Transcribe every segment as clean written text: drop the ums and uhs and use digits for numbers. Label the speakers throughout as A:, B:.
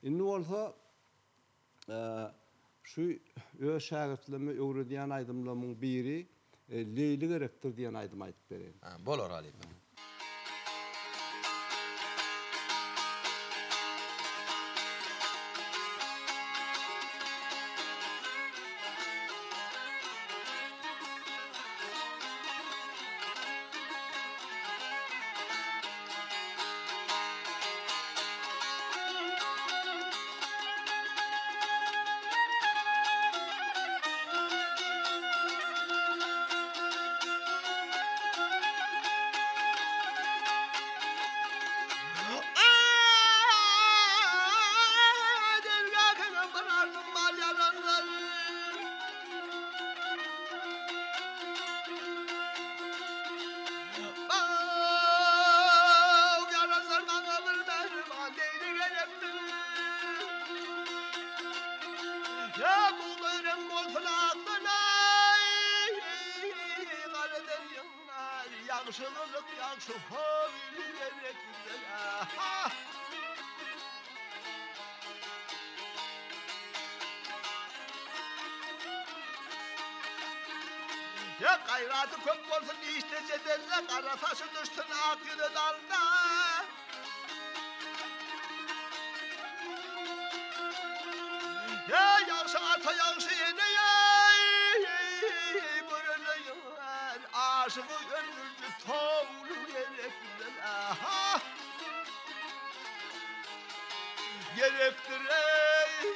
A: Indi bolsa şu öz şagirdlerime öwrediýän aýdymlamyň biri Leyli gerekdir diýen aýdym aýdyp bereyim.
B: Ha, bolar Ali.
C: Yakşılık yakşı hoylerek güzel. Ya gayratı köp bolsun iştese derler, kara taşı düşsün akını dalda. Ya yakşı ata yakşı yine bırılıyor, aşığı öldürdü toğlu gerek güzel. Aha! Gerektir ey.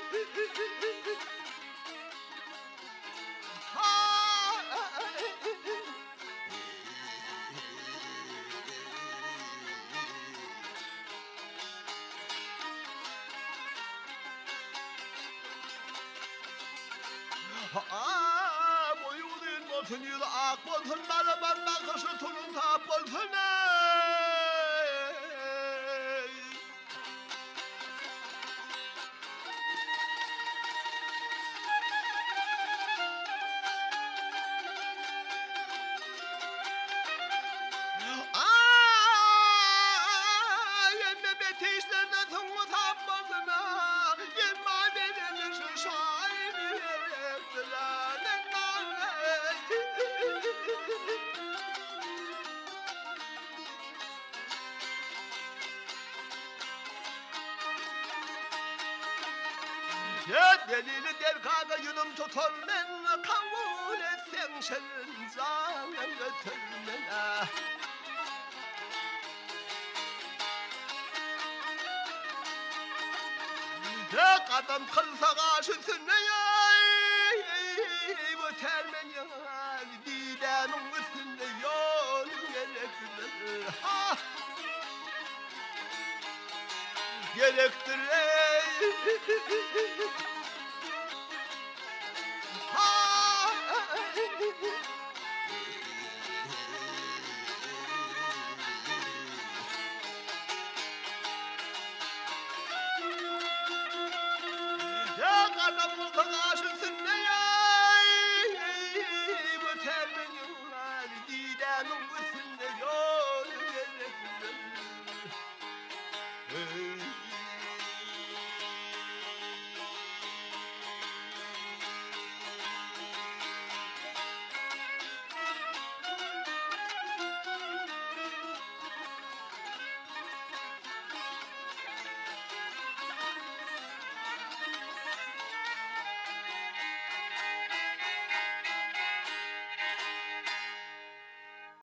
C: Boyun olsun yıl ak olsun bana bakışı turun tap olsun ey. Yemme beteşlerden tunu tapmadın ha. Yemme benim şu şairi ettiler. Ya delili derkada yudum tutar men kabul etsen senin zanen götürmene. Ya kadın kılsa karşısın ne ya bu termen ya didenin üstünde yol gerektir. Ha! Gerektir ey. Ha! Ya kadın kılsa karşısın ne ya